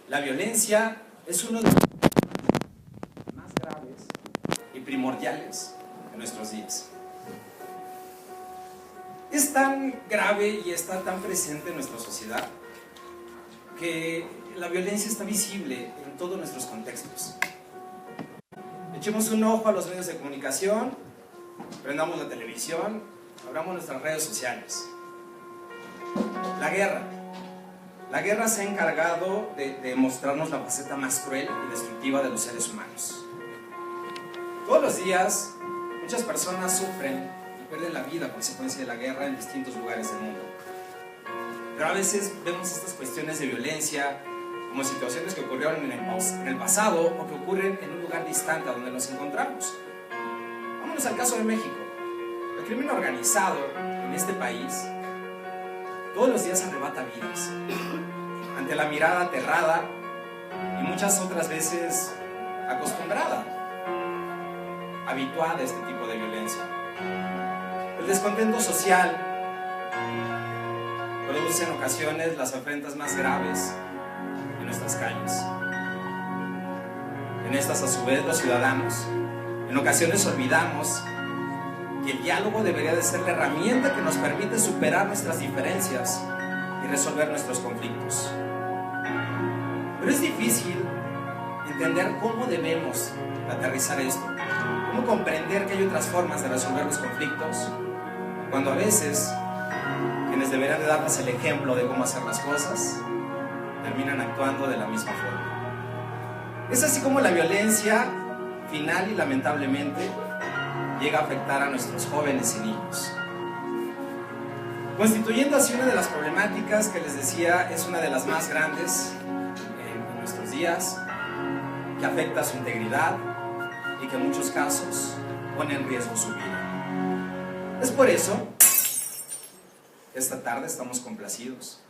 La violencia es uno de los más graves y primordiales de nuestros días. Es tan grave y está tan presente en nuestra sociedad que la violencia está visible en todos nuestros contextos. Echemos un ojo a los medios de comunicación, prendamos la televisión, abramos nuestras redes sociales. La guerra se ha encargado de mostrarnos la faceta más cruel y destructiva de los seres humanos. Todos los días, muchas personas sufren y pierden la vida a consecuencia de la guerra en distintos lugares del mundo. Pero a veces vemos estas cuestiones de violencia como situaciones que ocurrieron en el pasado o que ocurren en un lugar distante a donde nos encontramos. Vámonos al caso de México. El crimen organizado en este país todos los días arrebata vidas ante la mirada aterrada y muchas otras veces acostumbrada, habituada a este tipo de violencia. El descontento social produce en ocasiones las afrentas más graves en nuestras calles. En estas, a su vez, los ciudadanos en ocasiones olvidamos que el diálogo debería de ser la herramienta que nos permite superar nuestras diferencias y resolver nuestros conflictos. Pero es difícil entender cómo debemos aterrizar esto, cómo comprender que hay otras formas de resolver los conflictos, cuando a veces quienes deberían de darnos el ejemplo de cómo hacer las cosas terminan actuando de la misma forma. Es así como la violencia final y lamentablemente llega a afectar a nuestros jóvenes y niños, constituyendo así una de las problemáticas que les decía es una de las más grandes en nuestros días, que afecta a su integridad y que en muchos casos pone en riesgo su vida. Es por eso que esta tarde estamos complacidos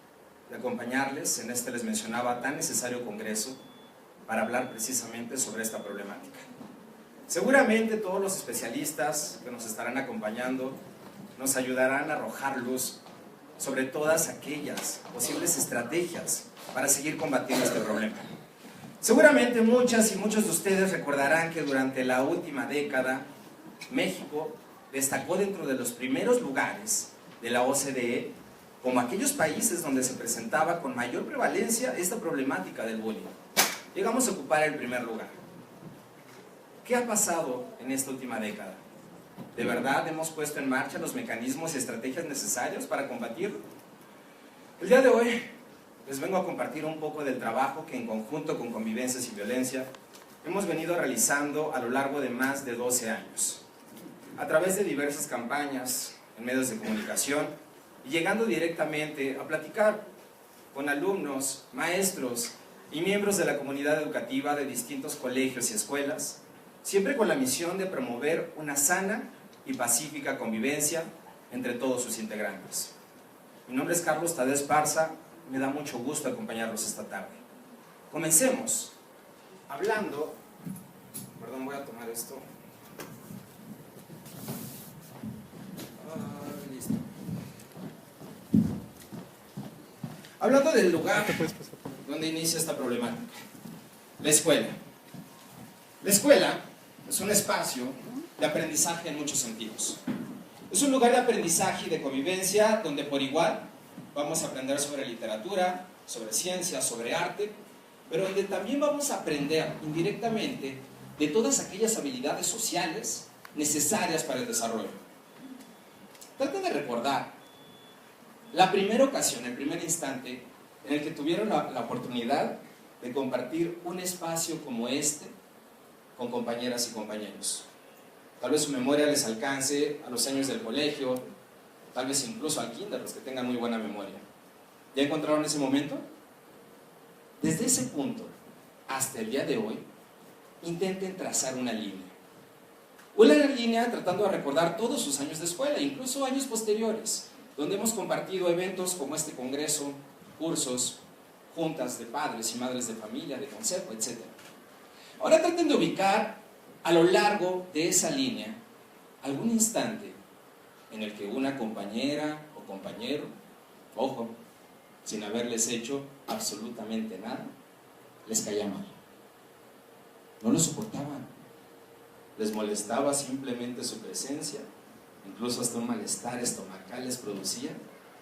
de acompañarles en este, les mencionaba, tan necesario congreso para hablar precisamente sobre esta problemática. Seguramente todos los especialistas que nos estarán acompañando nos ayudarán a arrojar luz sobre todas aquellas posibles estrategias para seguir combatiendo este problema. Seguramente muchas y muchos de ustedes recordarán que durante la última década México destacó dentro de los primeros lugares de la OCDE como aquellos países donde se presentaba con mayor prevalencia esta problemática del bullying. Llegamos a ocupar el primer lugar. ¿Qué ha pasado en esta última década? ¿De verdad hemos puesto en marcha los mecanismos y estrategias necesarios para combatirlo? El día de hoy les vengo a compartir un poco del trabajo que en conjunto con Convivencia Sin Violencia hemos venido realizando a lo largo de más de 12 años, a través de diversas campañas en medios de comunicación y llegando directamente a platicar con alumnos, maestros y miembros de la comunidad educativa de distintos colegios y escuelas, siempre con la misión de promover una sana y pacífica convivencia entre todos sus integrantes. Mi nombre es Carlos Tadeo Esparza, me da mucho gusto acompañarlos esta tarde. Comencemos hablando, perdón, voy a tomar esto. Listo. Hablando del lugar donde inicia esta problemática, la escuela. La escuela es un espacio de aprendizaje en muchos sentidos. Es un lugar de aprendizaje y de convivencia donde por igual vamos a aprender sobre literatura, sobre ciencia, sobre arte, pero donde también vamos a aprender indirectamente de todas aquellas habilidades sociales necesarias para el desarrollo. Traten de recordar la primera ocasión, el primer instante en el que tuvieron la oportunidad de compartir un espacio como este con compañeras y compañeros. Tal vez su memoria les alcance a los años del colegio, tal vez incluso al kinder, los que tengan muy buena memoria. ¿Ya encontraron ese momento? Desde ese punto hasta el día de hoy, intenten trazar una línea. Una línea tratando de recordar todos sus años de escuela, incluso años posteriores, donde hemos compartido eventos como este congreso, cursos, juntas de padres y madres de familia, de consejo, etc. Ahora traten de ubicar a lo largo de esa línea algún instante en el que una compañera o compañero, ojo, sin haberles hecho absolutamente nada, les caía mal. No lo soportaban. Les molestaba simplemente su presencia, incluso hasta un malestar estomacal les producía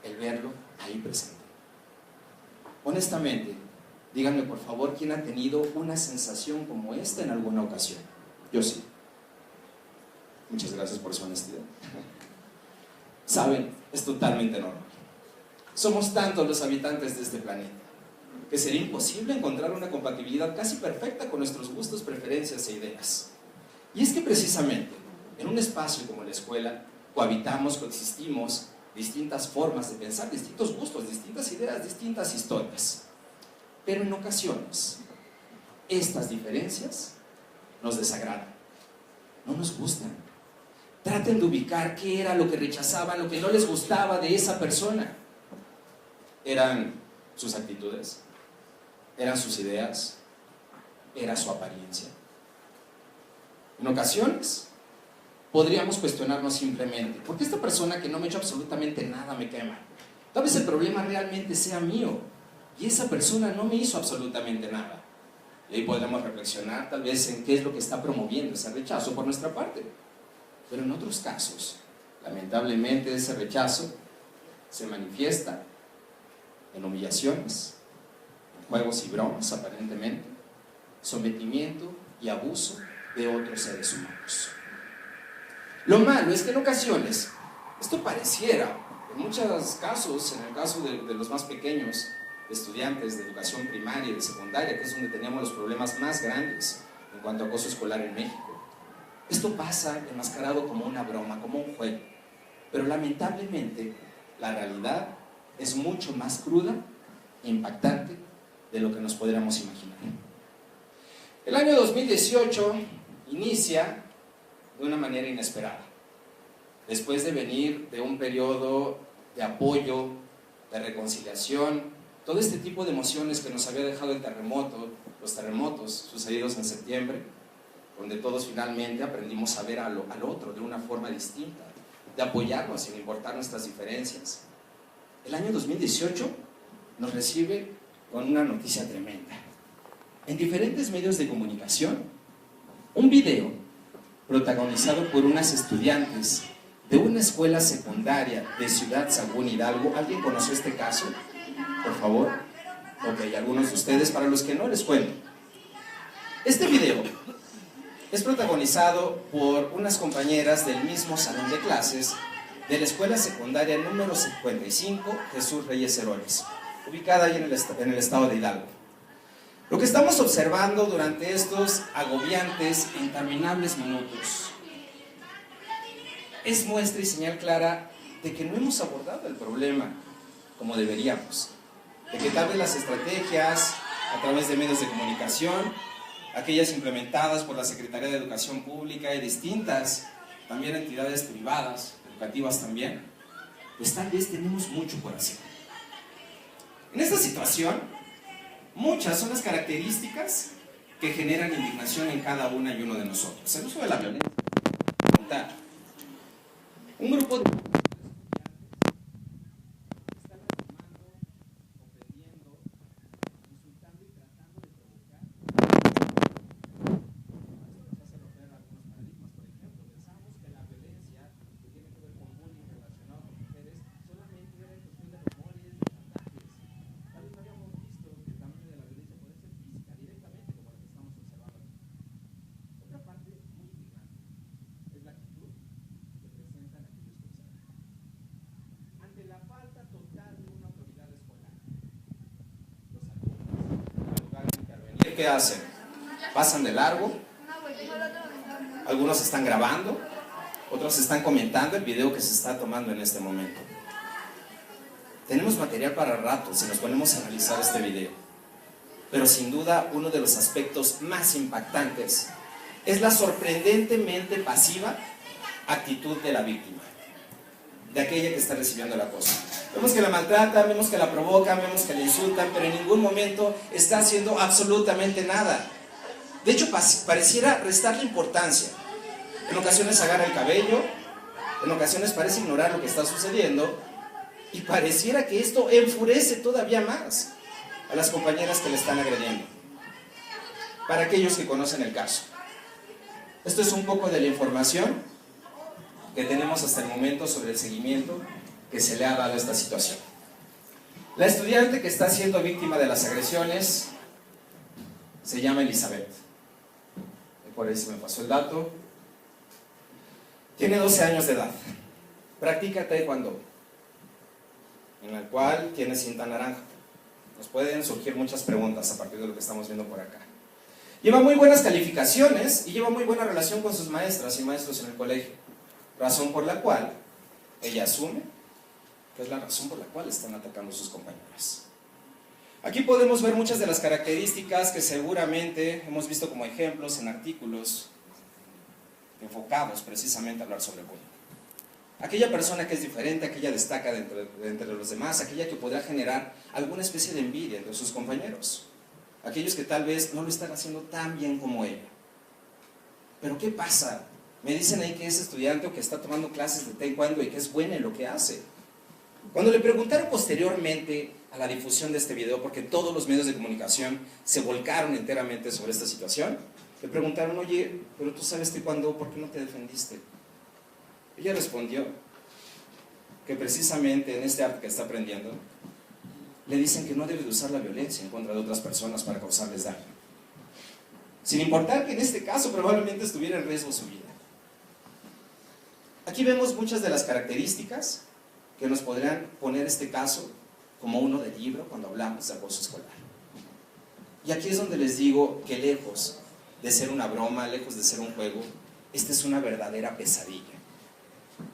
el verlo ahí presente. Honestamente, díganme por favor, ¿quién ha tenido una sensación como esta en alguna ocasión? Yo sí. Muchas gracias por su honestidad. Saben, es totalmente normal. Somos tantos los habitantes de este planeta que sería imposible encontrar una compatibilidad casi perfecta con nuestros gustos, preferencias e ideas. Y es que precisamente en un espacio como la escuela cohabitamos, coexistimos distintas formas de pensar, distintos gustos, distintas ideas, distintas historias. Pero en ocasiones estas diferencias nos desagradan, no nos gustan. Traten de ubicar qué era lo que rechazaban, lo que no les gustaba de esa persona. ¿Eran sus actitudes? ¿Eran sus ideas? ¿Era su apariencia? En ocasiones podríamos cuestionarnos simplemente: ¿por qué esta persona que no me ha hecho absolutamente nada me cae mal? Tal vez el problema realmente sea mío y esa persona no me hizo absolutamente nada. Y ahí podríamos reflexionar tal vez en qué es lo que está promoviendo ese rechazo por nuestra parte. Pero en otros casos, lamentablemente, ese rechazo se manifiesta en humillaciones, en juegos y bromas aparentemente, sometimiento y abuso de otros seres humanos. Lo malo es que en ocasiones esto pareciera, en muchos casos, en el caso de los más pequeños, de estudiantes de educación primaria y de secundaria, que es donde teníamos los problemas más grandes en cuanto a acoso escolar en México, esto pasa enmascarado como una broma, como un juego. Pero lamentablemente la realidad es mucho más cruda e impactante de lo que nos podríamos imaginar. El año 2018 inicia de una manera inesperada. Después de venir de un periodo de apoyo, de reconciliación, todo este tipo de emociones que nos había dejado el terremoto, los terremotos sucedidos en septiembre, donde todos finalmente aprendimos a ver al otro de una forma distinta, de apoyarnos sin importar nuestras diferencias. El año 2018 nos recibe con una noticia tremenda. En diferentes medios de comunicación, un video protagonizado por unas estudiantes de una escuela secundaria de Ciudad Sagún, Hidalgo. ¿Alguien conoció este caso? Por favor. Ok, algunos de ustedes, para los que no, les cuento. Este video es protagonizado por unas compañeras del mismo salón de clases de la escuela secundaria número 55, Jesús Reyes Heroles, ubicada ahí en el estado de Hidalgo. Lo que estamos observando durante estos agobiantes e interminables minutos es muestra y señal clara de que no hemos abordado el problema como deberíamos, de que tal vez las estrategias a través de medios de comunicación, aquellas implementadas por la Secretaría de Educación Pública y distintas también entidades privadas, educativas también, pues tal vez tenemos mucho por hacer. En esta situación, muchas son las características que generan indignación en cada una y uno de nosotros. El uso de la violencia. Un grupo de ¿qué hacen? Pasan de largo, algunos están grabando, otros están comentando el video que se está tomando en este momento. Tenemos material para rato si nos ponemos a analizar este video, pero sin duda uno de los aspectos más impactantes es la sorprendentemente pasiva actitud de la víctima, de aquella que está recibiendo el acoso. Vemos que la maltratan, vemos que la provocan, vemos que la insultan, pero en ningún momento está haciendo absolutamente nada. De hecho, pareciera restarle importancia. En ocasiones agarra el cabello, en ocasiones parece ignorar lo que está sucediendo, y pareciera que esto enfurece todavía más a las compañeras que le están agrediendo. para aquellos que conocen el caso. Esto es un poco de la información que tenemos hasta el momento sobre el seguimiento que se le ha dado a esta situación. La estudiante que está siendo víctima de las agresiones se llama Elizabeth. Por ahí se me pasó el dato. Tiene 12 años de edad. Practica taekwondo, en el cual tiene cinta naranja. Nos pueden surgir muchas preguntas a partir de lo que estamos viendo por acá. Lleva muy buenas calificaciones y lleva muy buena relación con sus maestras y maestros en el colegio. Razón por la cual ella asume que es la razón por la cual están atacando a sus compañeros. Aquí podemos ver muchas de las características que seguramente hemos visto como ejemplos en artículos enfocados precisamente a hablar sobre bullying. Aquella persona que es diferente, aquella destaca de entre los demás, aquella que podrá generar alguna especie de envidia entre sus compañeros. Aquellos que tal vez no lo están haciendo tan bien como ella. Pero ¿qué pasa? Me dicen ahí que es estudiante o que está tomando clases de taekwondo y que es buena en lo que hace. Cuando le preguntaron posteriormente a la difusión de este video, porque todos los medios de comunicación se volcaron enteramente sobre esta situación, le preguntaron, oye, pero tú sabes taekwondo, ¿por qué no te defendiste? Ella respondió que precisamente en este arte que está aprendiendo, le dicen que no debe de usar la violencia en contra de otras personas para causarles daño. Sin importar que en este caso probablemente estuviera en riesgo su vida. Aquí vemos muchas de las características que nos podrían poner este caso como uno de libro cuando hablamos de acoso escolar. Y aquí es donde les digo que lejos de ser una broma, lejos de ser un juego, esta es una verdadera pesadilla.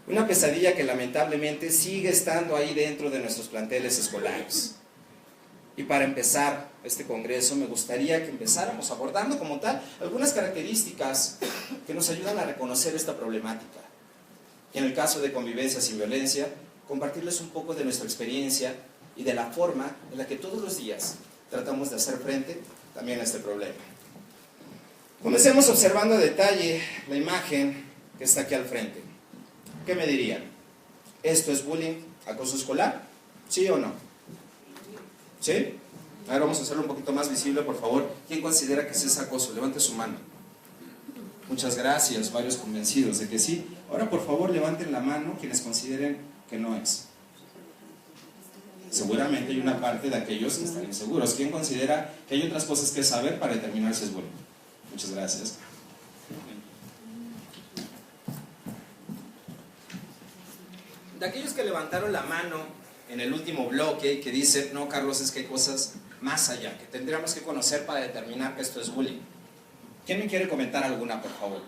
Una pesadilla que lamentablemente sigue estando ahí dentro de nuestros planteles escolares. Y para empezar este congreso me gustaría que empezáramos abordando como tal algunas características que nos ayudan a reconocer esta problemática. Y en el caso de convivencia sin violencia, compartirles un poco de nuestra experiencia y de la forma en la que todos los días tratamos de hacer frente también a este problema. Comencemos observando a detalle la imagen que está aquí al frente. ¿Qué me dirían? ¿Esto es bullying, acoso escolar? ¿Sí o no? ¿Sí? A ver, vamos a hacerlo un poquito más visible, por favor. ¿Quién considera que es acoso? Levante su mano. Muchas gracias, varios convencidos de que sí. Ahora, por favor, levanten la mano quienes consideren que no es. Seguramente hay una parte de aquellos que están inseguros. ¿Quién considera que hay otras cosas que saber para determinar si es bullying? Muchas gracias. De aquellos que levantaron la mano en el último bloque que dicen, no, Carlos, es que hay cosas más allá que tendríamos que conocer para determinar que esto es bullying. ¿Quién me quiere comentar alguna, por favor?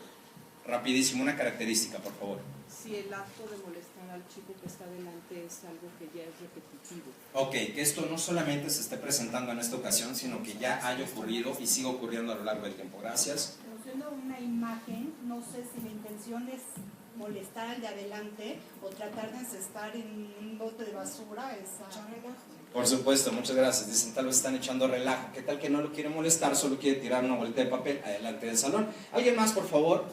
Rapidísimo, una característica, por favor. Si el acto de molestar al chico que está delante es algo que ya es repetitivo. Ok, que esto no solamente se esté presentando en esta ocasión, sino que ya haya ocurrido y siga ocurriendo a lo largo del tiempo. Gracias. Produciendo una imagen, no sé si la intención es molestar al de adelante o tratar de encestar en un bote de basura esa... Por supuesto, muchas gracias. Dicen, tal vez están echando relajo. ¿Qué tal que no lo quiere molestar? Solo quiere tirar una boleta de papel adelante del salón. ¿Alguien más, por favor?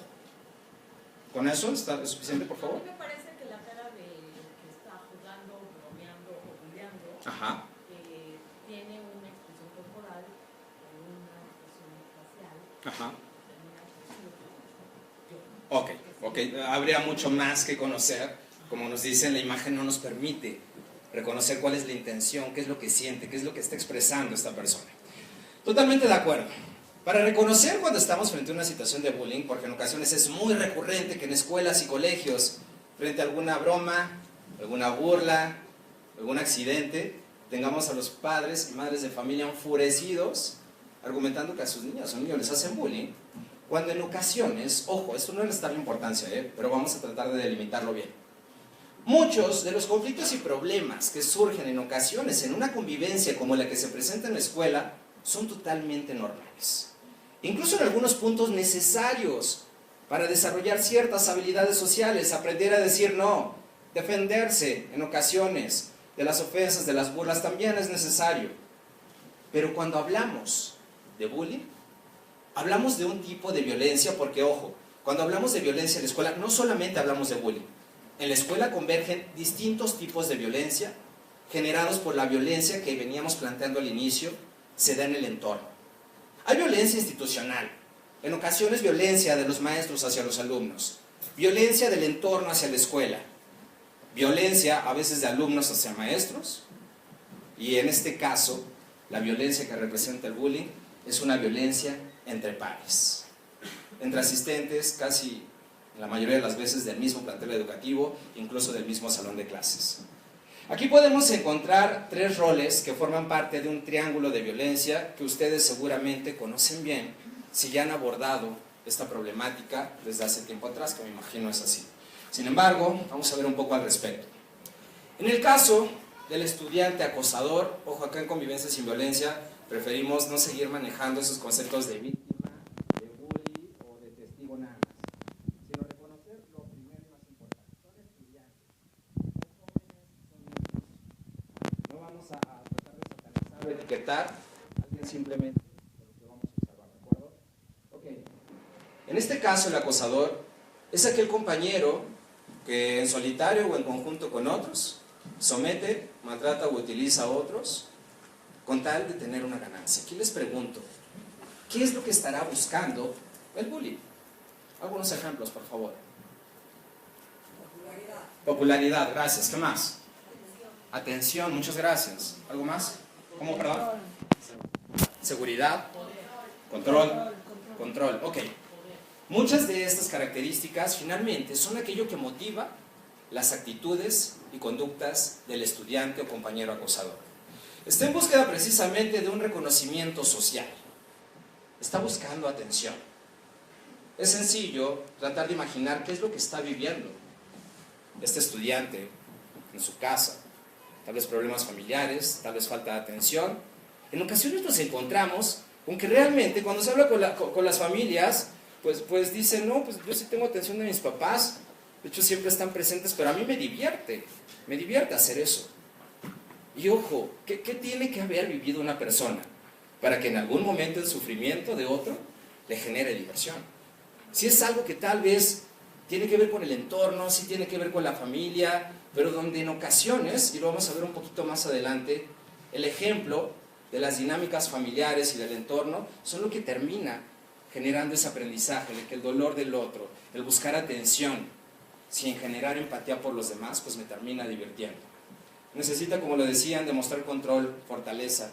¿Con eso está suficiente, por favor? A mí me parece que la cara de que está jugando, bromeando o bulleando tiene una expresión corporal o una expresión facial. Ok. Habría mucho más que conocer. Como nos dicen, la imagen no nos permite reconocer cuál es la intención, qué es lo que siente, qué es lo que está expresando esta persona. Totalmente de acuerdo. Para reconocer cuando estamos frente a una situación de bullying, porque en ocasiones es muy recurrente que en escuelas y colegios, frente a alguna broma, alguna burla, algún accidente, tengamos a los padres y madres de familia enfurecidos, argumentando que a sus niñas o niños les hacen bullying, cuando en ocasiones, ojo, esto no es darle importancia, pero vamos a tratar de delimitarlo bien. Muchos de los conflictos y problemas que surgen en ocasiones en una convivencia como la que se presenta en la escuela son totalmente normales. Incluso en algunos puntos necesarios para desarrollar ciertas habilidades sociales, aprender a decir no, defenderse en ocasiones de las ofensas, de las burlas, también es necesario. Pero cuando hablamos de bullying, hablamos de un tipo de violencia, porque ojo, cuando hablamos de violencia en la escuela, no solamente hablamos de bullying. En la escuela convergen distintos tipos de violencia generados por la violencia que veníamos planteando al inicio, se da en el entorno. Hay violencia institucional, en ocasiones violencia de los maestros hacia los alumnos, violencia del entorno hacia la escuela, violencia a veces de alumnos hacia maestros, y en este caso, la violencia que representa el bullying es una violencia entre pares, entre asistentes, casi la mayoría de las veces del mismo plantel educativo, incluso del mismo salón de clases. Aquí podemos encontrar 3 roles que forman parte de un triángulo de violencia que ustedes seguramente conocen bien si ya han abordado esta problemática desde hace tiempo atrás, que me imagino es así. Sin embargo, vamos a ver un poco al respecto. En el caso del estudiante acosador, ojo, acá en Convivencia sin Violencia preferimos no seguir manejando esos conceptos de víctima, de bully o de testigo nada más, sino reconocer lo primero y más importante. Son estudiantes, son jóvenes, son niños. No vamos a tratar de satanizar o etiquetar a alguien simplemente por lo que vamos a observar, ¿de acuerdo? Ok. En este caso, el acosador es aquel compañero que en solitario o en conjunto con otros somete, maltrata o utiliza a otros con tal de tener una ganancia. Aquí les pregunto, ¿qué es lo que estará buscando el bullying? Algunos ejemplos, por favor. Popularidad, gracias. ¿Qué más? Atención, muchas gracias. ¿Algo más? ¿Cómo, perdón? Seguridad. Control. Ok. Muchas de estas características finalmente son aquello que motiva las actitudes y conductas del estudiante o compañero acosador. Está en búsqueda precisamente de un reconocimiento social. Está buscando atención. Es sencillo tratar de imaginar qué es lo que está viviendo este estudiante en su casa. Tal vez problemas familiares, tal vez falta de atención. En ocasiones nos encontramos con que realmente cuando se habla con las familias, pues dicen, no, pues yo sí tengo atención de mis papás, de hecho siempre están presentes, pero a mí me divierte hacer eso. Y ojo, ¿qué tiene que haber vivido una persona para que en algún momento el sufrimiento de otro le genere diversión? Si es algo que tal vez tiene que ver con el entorno, sí tiene que ver con la familia, pero donde en ocasiones, y lo vamos a ver un poquito más adelante, el ejemplo de las dinámicas familiares y del entorno son lo que termina generando ese aprendizaje, de que el dolor del otro, el buscar atención, sin generar empatía por los demás, pues me termina divirtiendo. Necesita, como lo decían, demostrar control, fortaleza.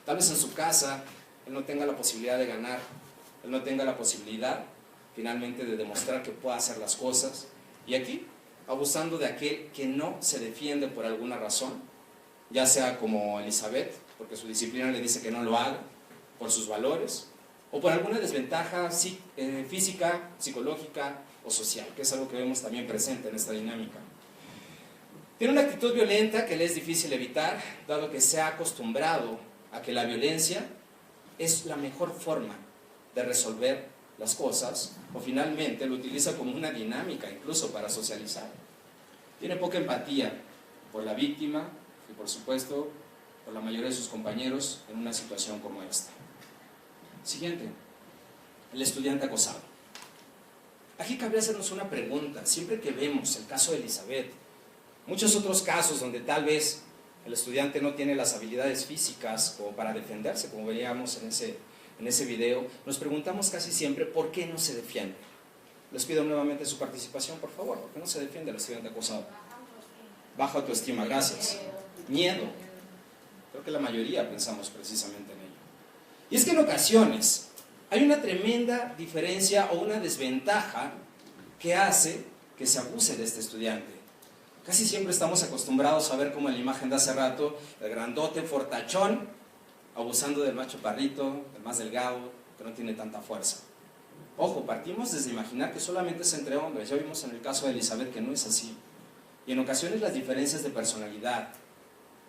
Tal vez en su casa él no tenga la posibilidad de ganar, él no tenga la posibilidad finalmente de demostrar que puede hacer las cosas. Y aquí, abusando de aquel que no se defiende por alguna razón, ya sea como Elizabeth, porque su disciplina le dice que no lo haga, por sus valores, o por alguna desventaja física, psicológica o social, que es algo que vemos también presente en esta dinámica. Tiene una actitud violenta que le es difícil evitar, dado que se ha acostumbrado a que la violencia es la mejor forma de resolver las cosas, o finalmente lo utiliza como una dinámica incluso para socializar. Tiene poca empatía por la víctima y por supuesto por la mayoría de sus compañeros en una situación como esta. Siguiente, el estudiante acosado. Aquí cabe hacernos una pregunta. Siempre que vemos el caso de Elizabeth, muchos otros casos donde tal vez el estudiante no tiene las habilidades físicas como para defenderse, como veíamos en ese video, nos preguntamos casi siempre ¿por qué no se defiende? Les pido nuevamente su participación, por favor. ¿Por qué no se defiende el estudiante acosado? Baja autoestima, gracias. Miedo. Creo que la mayoría pensamos precisamente en ello. Y es que en ocasiones hay una tremenda diferencia o una desventaja que hace que se abuse de este estudiante. Casi siempre estamos acostumbrados a ver como en la imagen de hace rato, el grandote fortachón, abusando del macho parrito, del más delgado, que no tiene tanta fuerza. Ojo, partimos desde imaginar que solamente es entre hombres. Ya vimos en el caso de Elizabeth que no es así. Y en ocasiones las diferencias de personalidad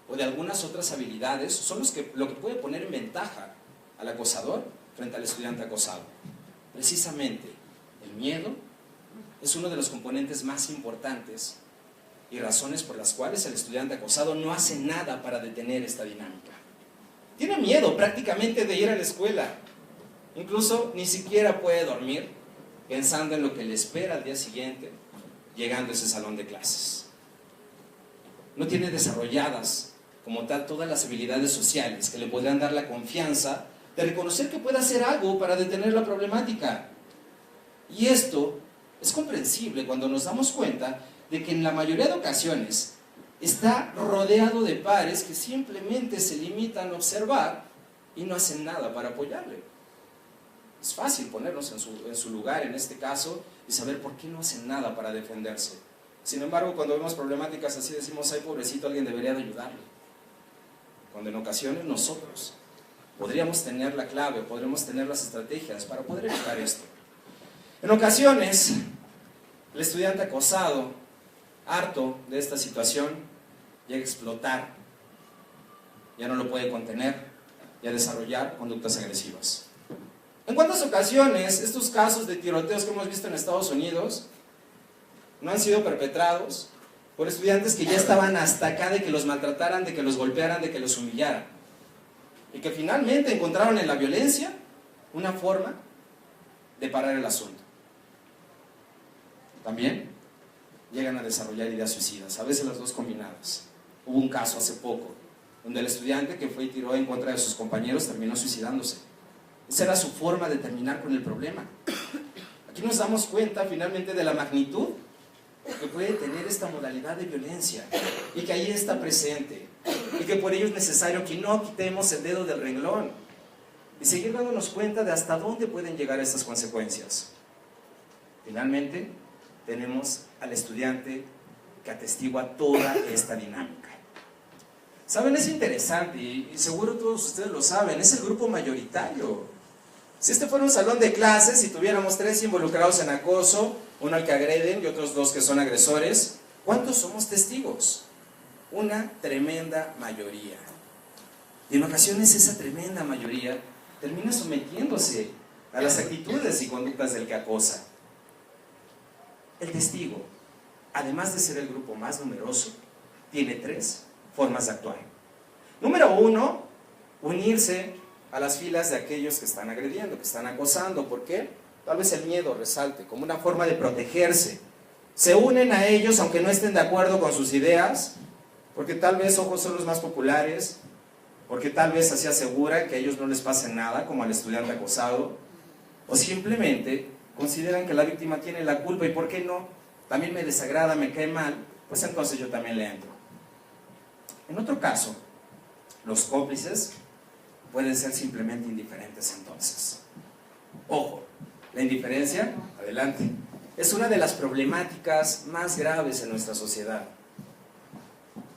o de algunas otras habilidades son lo que puede poner en ventaja al acosador frente al estudiante acosado. Precisamente, el miedo es uno de los componentes más importantes y razones por las cuales el estudiante acosado no hace nada para detener esta dinámica. Tiene miedo prácticamente de ir a la escuela. Incluso ni siquiera puede dormir pensando en lo que le espera al día siguiente llegando a ese salón de clases. No tiene desarrolladas como tal todas las habilidades sociales que le podrían dar la confianza de reconocer que puede hacer algo para detener la problemática. Y esto es comprensible cuando nos damos cuenta de que en la mayoría de ocasiones está rodeado de pares que simplemente se limitan a observar y no hacen nada para apoyarle. Es fácil ponernos en su lugar en este caso y saber por qué no hacen nada para defenderse. Sin embargo, cuando vemos problemáticas así decimos, ay pobrecito, alguien debería de ayudarle. Cuando en ocasiones nosotros podríamos tener la clave, podríamos tener las estrategias para poder evitar esto. En ocasiones, el estudiante acosado, harto de esta situación, llega a explotar, ya no lo puede contener y a desarrollar conductas agresivas. ¿En cuántas ocasiones estos casos de tiroteos que hemos visto en Estados Unidos no han sido perpetrados por estudiantes que ya estaban hasta acá de que los maltrataran, de que los golpearan, de que los humillaran? Y que finalmente encontraron en la violencia una forma de parar el asunto. También llegan a desarrollar ideas suicidas, a veces las dos combinadas. Hubo un caso hace poco, donde el estudiante que fue y tiró en contra de sus compañeros terminó suicidándose. Esa era su forma de terminar con el problema. Aquí nos damos cuenta finalmente de la magnitud que puede tener esta modalidad de violencia y que ahí está presente y que por ello es necesario que no quitemos el dedo del renglón y seguir dándonos cuenta de hasta dónde pueden llegar estas consecuencias. Finalmente tenemos al estudiante que atestigua toda esta dinámica. ¿Saben? Es interesante y seguro todos ustedes lo saben, es el grupo mayoritario. Si este fuera un salón de clases y tuviéramos 3 involucrados en acoso, uno al que agreden y otros 2 que son agresores, ¿cuántos somos testigos? Una tremenda mayoría. Y en ocasiones esa tremenda mayoría termina sometiéndose a las actitudes y conductas del que acosa. El testigo, además de ser el grupo más numeroso, tiene 3 formas de actuar. Número 1, unirse a las filas de aquellos que están agrediendo, que están acosando. ¿Por qué? Tal vez el miedo resalte, como una forma de protegerse. Se unen a ellos aunque no estén de acuerdo con sus ideas, porque tal vez ojos son los más populares, porque tal vez así aseguran que a ellos no les pase nada, como al estudiante acosado, o simplemente consideran que la víctima tiene la culpa y ¿por qué no? También me desagrada, me cae mal, pues entonces yo también le entro. En otro caso, los cómplices pueden ser simplemente indiferentes entonces. Ojo, la indiferencia, adelante, es una de las problemáticas más graves en nuestra sociedad.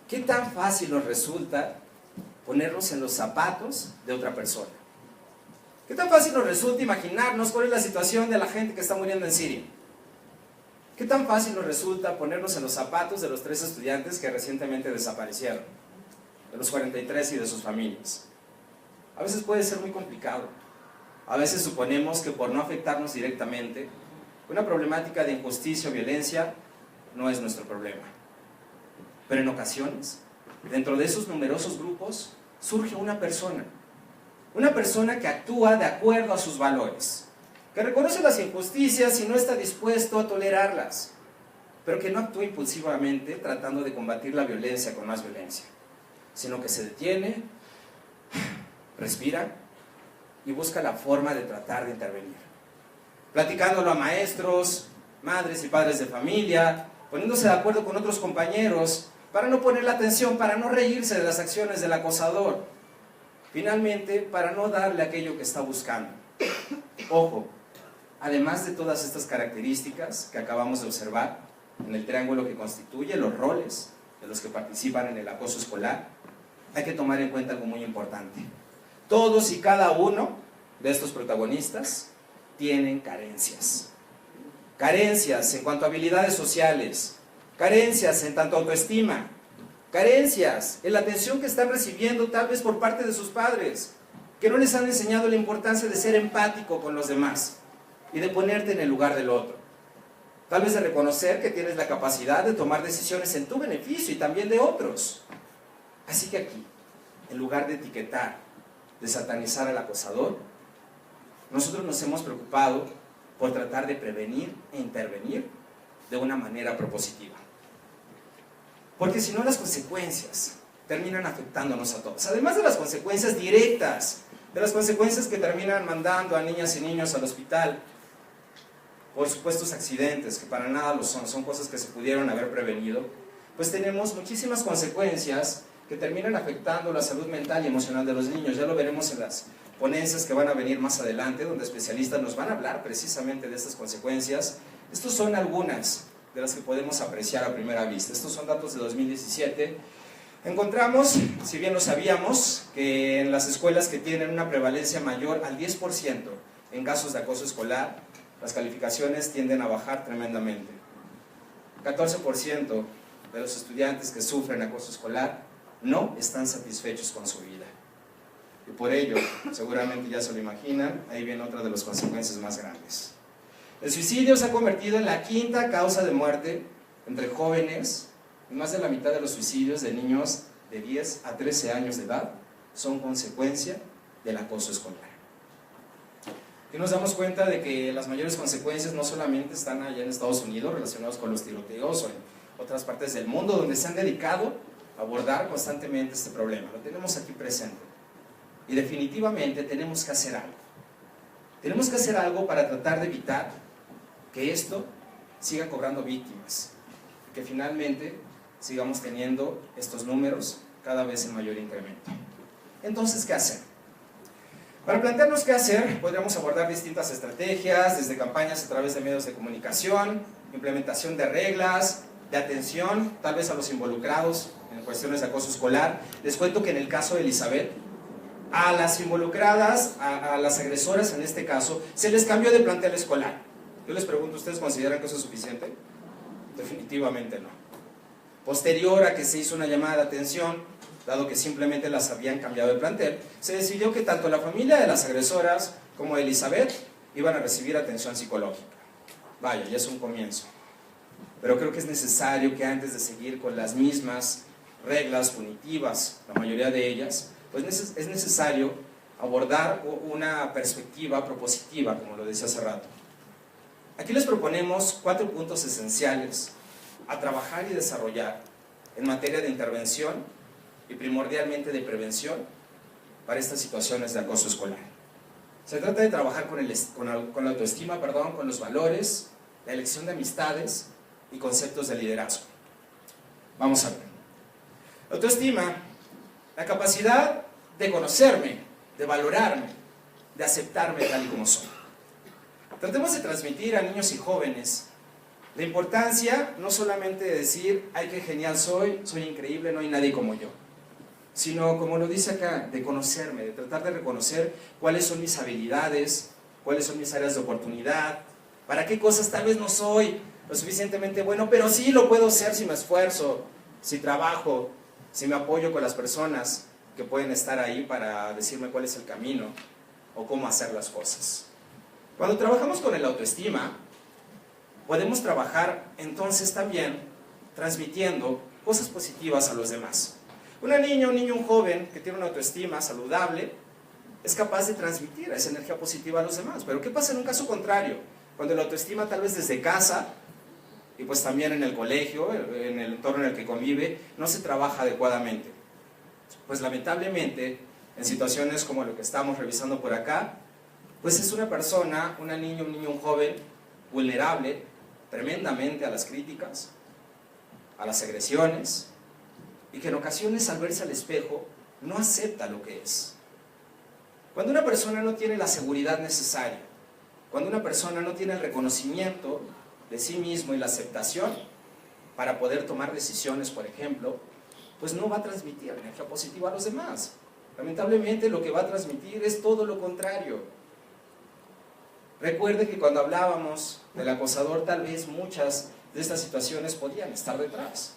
¿Qué tan fácil nos resulta ponernos en los zapatos de otra persona? ¿Qué tan fácil nos resulta imaginarnos cuál es la situación de la gente que está muriendo en Siria? ¿Qué tan fácil nos resulta ponernos en los zapatos de los 3 estudiantes que recientemente desaparecieron? De los 43 y de sus familias. A veces puede ser muy complicado. A veces suponemos que por no afectarnos directamente, una problemática de injusticia o violencia no es nuestro problema. Pero en ocasiones, dentro de esos numerosos grupos, surge una persona que actúa de acuerdo a sus valores, que reconoce las injusticias y no está dispuesto a tolerarlas, pero que no actúa impulsivamente tratando de combatir la violencia con más violencia, sino que se detiene, respira y busca la forma de tratar de intervenir, platicándolo a maestros, madres y padres de familia, poniéndose de acuerdo con otros compañeros para no poner la atención, para no reírse de las acciones del acosador, finalmente para no darle aquello que está buscando. Ojo, además de todas estas características que acabamos de observar en el triángulo que constituye los roles de los que participan en el acoso escolar, hay que tomar en cuenta algo muy importante. Todos y cada uno de estos protagonistas tienen carencias. Carencias en cuanto a habilidades sociales, carencias en tanto autoestima, carencias en la atención que están recibiendo tal vez por parte de sus padres, que no les han enseñado la importancia de ser empático con los demás y de ponerte en el lugar del otro. Tal vez de reconocer que tienes la capacidad de tomar decisiones en tu beneficio y también de otros. Así que aquí, en lugar de etiquetar, de satanizar al acosador, nosotros nos hemos preocupado por tratar de prevenir e intervenir de una manera propositiva. Porque si no, las consecuencias terminan afectándonos a todos. Además de las consecuencias directas De las consecuencias que terminan mandando a niñas y niños al hospital por supuestos accidentes, que para nada lo son cosas que se pudieron haber prevenido, pues tenemos muchísimas consecuencias que terminan afectando la salud mental y emocional de los niños. Ya lo veremos en las ponencias que van a venir más adelante, donde especialistas nos van a hablar precisamente de estas consecuencias. Estos son algunas de las que podemos apreciar a primera vista. Estos son datos de 2017. Encontramos, si bien lo sabíamos, que en las escuelas que tienen una prevalencia mayor al 10% en casos de acoso escolar, las calificaciones tienden a bajar tremendamente. 14% de los estudiantes que sufren acoso escolar no están satisfechos con su vida. Y por ello, seguramente ya se lo imaginan, ahí viene otra de las consecuencias más grandes. El suicidio se ha convertido en la quinta causa de muerte entre jóvenes, y más de la mitad de los suicidios de niños de 10 a 13 años de edad son consecuencia del acoso escolar. Y nos damos cuenta de que las mayores consecuencias no solamente están allá en Estados Unidos relacionados con los tiroteos o en otras partes del mundo donde se han dedicado a abordar constantemente este problema. Lo tenemos aquí presente. Y definitivamente tenemos que hacer algo. Tenemos que hacer algo para tratar de evitar que esto siga cobrando víctimas. Y que finalmente sigamos teniendo estos números cada vez en mayor incremento. Entonces, ¿qué hacer? Para plantearnos qué hacer, podríamos abordar distintas estrategias, desde campañas a través de medios de comunicación, implementación de reglas, de atención, tal vez a los involucrados en cuestiones de acoso escolar. Les cuento que en el caso de Elizabeth, a las involucradas, a las agresoras en este caso, se les cambió de plantel escolar. Yo les pregunto, ¿ustedes consideran que eso es suficiente? Definitivamente no. Posterior a que se hizo una llamada de atención, dado que simplemente las habían cambiado de plantel, se decidió que tanto la familia de las agresoras como Elizabeth iban a recibir atención psicológica. Vaya, ya es un comienzo. Pero creo que es necesario que antes de seguir con las mismas reglas punitivas, la mayoría de ellas, pues es necesario abordar una perspectiva propositiva, como lo decía hace rato. Aquí les proponemos 4 puntos esenciales a trabajar y desarrollar en materia de intervención y primordialmente de prevención para estas situaciones de acoso escolar. Se trata de trabajar con la autoestima, con los valores, la elección de amistades y conceptos de liderazgo. Vamos a ver. Autoestima, la capacidad de conocerme, de valorarme, de aceptarme tal y como soy. Tratemos de transmitir a niños y jóvenes la importancia no solamente de decir, ay, qué genial soy increíble, no hay nadie como yo, sino, como lo dice acá, de conocerme, de tratar de reconocer cuáles son mis habilidades, cuáles son mis áreas de oportunidad, para qué cosas tal vez no soy lo suficientemente bueno, pero sí lo puedo ser si me esfuerzo, si trabajo, si me apoyo con las personas que pueden estar ahí para decirme cuál es el camino o cómo hacer las cosas. Cuando trabajamos con el autoestima, podemos trabajar entonces también transmitiendo cosas positivas a los demás. Una niña, un niño, un joven que tiene una autoestima saludable es capaz de transmitir esa energía positiva a los demás. Pero ¿qué pasa en un caso contrario? Cuando la autoestima tal vez desde casa y pues también en el colegio, en el entorno en el que convive, no se trabaja adecuadamente. Pues lamentablemente, en situaciones como lo que estamos revisando por acá, pues es una persona, una niña, un niño, un joven vulnerable tremendamente a las críticas, a las agresiones, y que en ocasiones al verse al espejo no acepta lo que es. Cuando una persona no tiene la seguridad necesaria, cuando una persona no tiene el reconocimiento de sí mismo y la aceptación para poder tomar decisiones, por ejemplo, pues no va a transmitir energía positiva a los demás. Lamentablemente lo que va a transmitir es todo lo contrario. Recuerde que cuando hablábamos del acosador, tal vez muchas de estas situaciones podían estar detrás.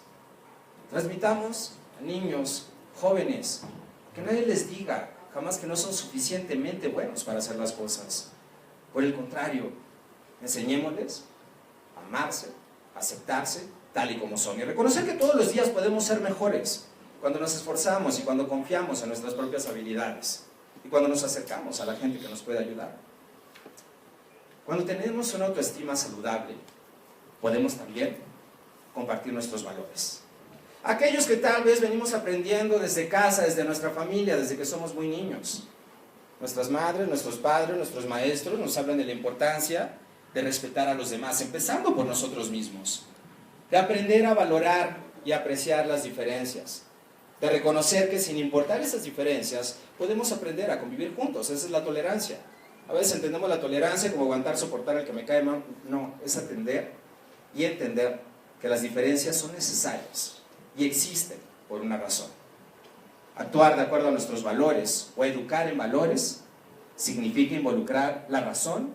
Transmitamos a niños, jóvenes, que nadie les diga jamás que no son suficientemente buenos para hacer las cosas. Por el contrario, enseñémosles a amarse, a aceptarse tal y como son y reconocer que todos los días podemos ser mejores cuando nos esforzamos y cuando confiamos en nuestras propias habilidades y cuando nos acercamos a la gente que nos puede ayudar. Cuando tenemos una autoestima saludable, podemos también compartir nuestros valores. Aquellos que tal vez venimos aprendiendo desde casa, desde nuestra familia, desde que somos muy niños. Nuestras madres, nuestros padres, nuestros maestros nos hablan de la importancia de respetar a los demás, empezando por nosotros mismos, de aprender a valorar y apreciar las diferencias, de reconocer que sin importar esas diferencias podemos aprender a convivir juntos. Esa es la tolerancia. A veces entendemos la tolerancia como aguantar, soportar al que me cae mal. No, es atender y entender que las diferencias son necesarias y existen por una razón. Actuar de acuerdo a nuestros valores o educar en valores significa involucrar la razón,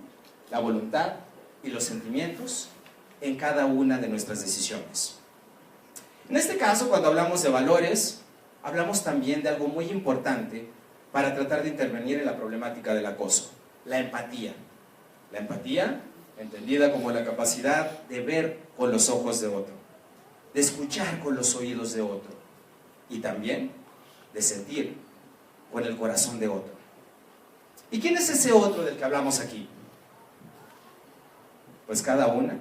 la voluntad y los sentimientos en cada una de nuestras decisiones. En este caso, cuando hablamos de valores, hablamos también de algo muy importante para tratar de intervenir en la problemática del acoso: la empatía. La empatía, entendida como la capacidad de ver con los ojos de otro, de escuchar con los oídos de otro y también de sentir con el corazón de otro. ¿Y quién es ese otro del que hablamos aquí? Pues cada una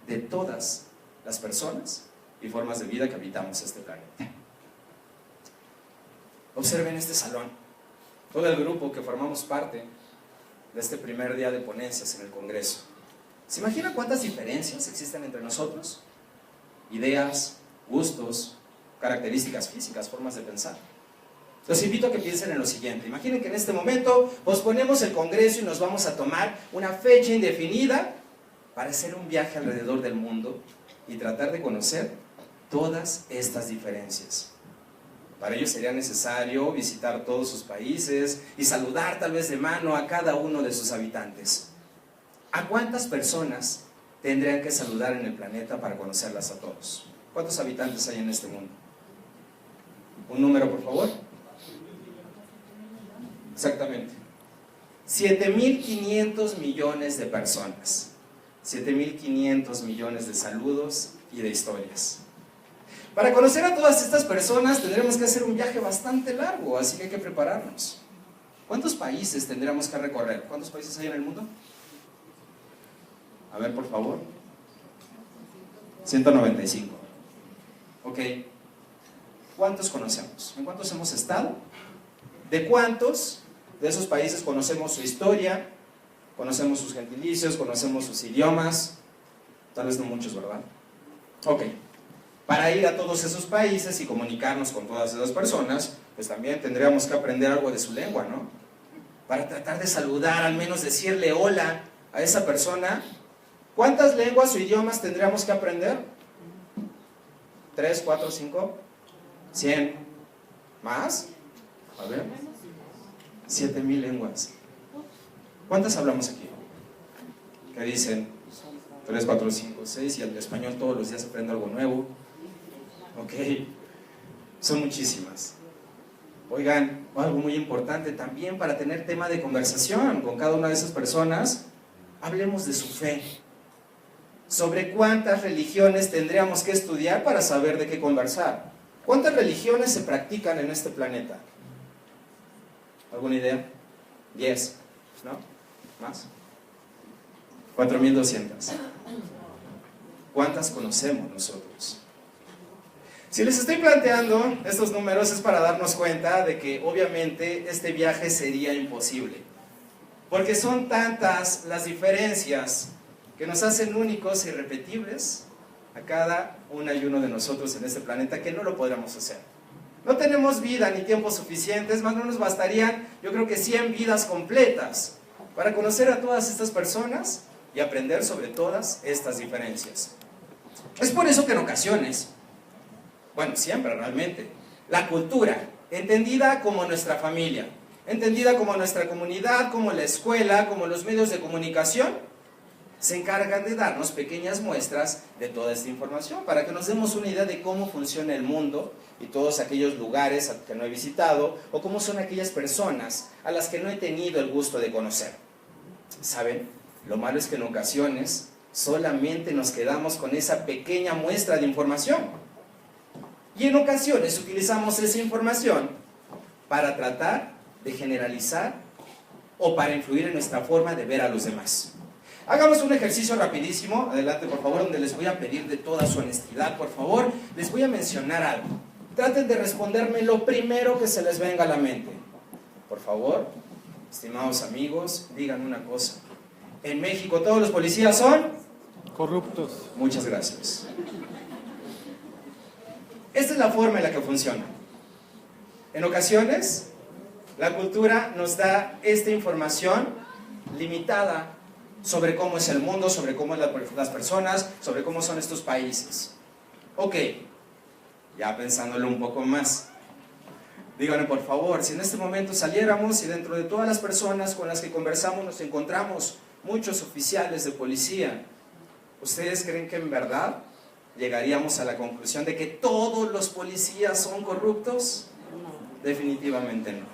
de todas las personas y formas de vida que habitamos este planeta. Observen este salón, todo el grupo que formamos parte de este primer día de ponencias en el Congreso. ¿Se imaginan cuántas diferencias existen entre nosotros? Ideas, gustos, características físicas, formas de pensar. Los invito a que piensen en lo siguiente. Imaginen que en este momento posponemos el Congreso y nos vamos a tomar una fecha indefinida para hacer un viaje alrededor del mundo y tratar de conocer todas estas diferencias. Para ello sería necesario visitar todos sus países y saludar tal vez de mano a cada uno de sus habitantes. ¿A cuántas personas tendrían que saludar en el planeta para conocerlas a todos? ¿Cuántos habitantes hay en este mundo? ¿Un número, por favor? Exactamente. 7.500 millones de personas. 7.500 millones de saludos y de historias. Para conocer a todas estas personas tendremos que hacer un viaje bastante largo, así que hay que prepararnos. ¿Cuántos países tendríamos que recorrer? ¿Cuántos países hay en el mundo? A ver, por favor. 195. Ok. ¿Cuántos conocemos? ¿En cuántos hemos estado? ¿De cuántos de esos países conocemos su historia? ¿Conocemos sus gentilicios? ¿Conocemos sus idiomas? Tal vez no muchos, ¿verdad? Ok. Para ir a todos esos países y comunicarnos con todas esas personas, pues también tendríamos que aprender algo de su lengua, ¿no? Para tratar de saludar, al menos decirle hola a esa persona. ¿Cuántas lenguas o idiomas tendríamos que aprender? ¿3, 4, 5? ¿100? ¿Más? A ver. 7,000 lenguas. ¿Cuántas hablamos aquí? ¿Qué dicen? 3, 4, 5, 6. Y el español todos los días aprendo algo nuevo. Ok. Son muchísimas. Oigan, algo muy importante también para tener tema de conversación con cada una de esas personas. Hablemos de su fe. ¿Sobre cuántas religiones tendríamos que estudiar para saber de qué conversar? ¿Cuántas religiones se practican en este planeta? ¿Alguna idea? 10, ¿no? ¿Más? 4,200. ¿Cuántas conocemos nosotros? Si les estoy planteando estos números es para darnos cuenta de que obviamente este viaje sería imposible, porque son tantas las diferencias que nos hacen únicos e irrepetibles a cada una y uno de nosotros en este planeta que no lo podríamos hacer. No tenemos vida ni tiempo suficientes, más no nos bastarían, yo creo que 100 vidas completas para conocer a todas estas personas y aprender sobre todas estas diferencias. Es por eso que en ocasiones, bueno, siempre realmente, la cultura, entendida como nuestra familia, entendida como nuestra comunidad, como la escuela, como los medios de comunicación, se encargan de darnos pequeñas muestras de toda esta información para que nos demos una idea de cómo funciona el mundo y todos aquellos lugares que no he visitado o cómo son aquellas personas a las que no he tenido el gusto de conocer. ¿Saben? Lo malo es que en ocasiones solamente nos quedamos con esa pequeña muestra de información y en ocasiones utilizamos esa información para tratar de generalizar o para influir en nuestra forma de ver a los demás. Hagamos un ejercicio rapidísimo, adelante por favor, donde les voy a pedir de toda su honestidad, por favor, les voy a mencionar algo. Traten de responderme lo primero que se les venga a la mente. Por favor, estimados amigos, digan una cosa. En México todos los policías son corruptos. Muchas gracias. Esta es la forma en la que funciona. En ocasiones, la cultura nos da esta información limitada sobre cómo es el mundo, sobre cómo es las personas, sobre cómo son estos países. Ok, ya pensándolo un poco más. Díganme por favor, si en este momento saliéramos y dentro de todas las personas con las que conversamos nos encontramos muchos oficiales de policía, ¿ustedes creen que en verdad llegaríamos a la conclusión de que todos los policías son corruptos? Definitivamente no.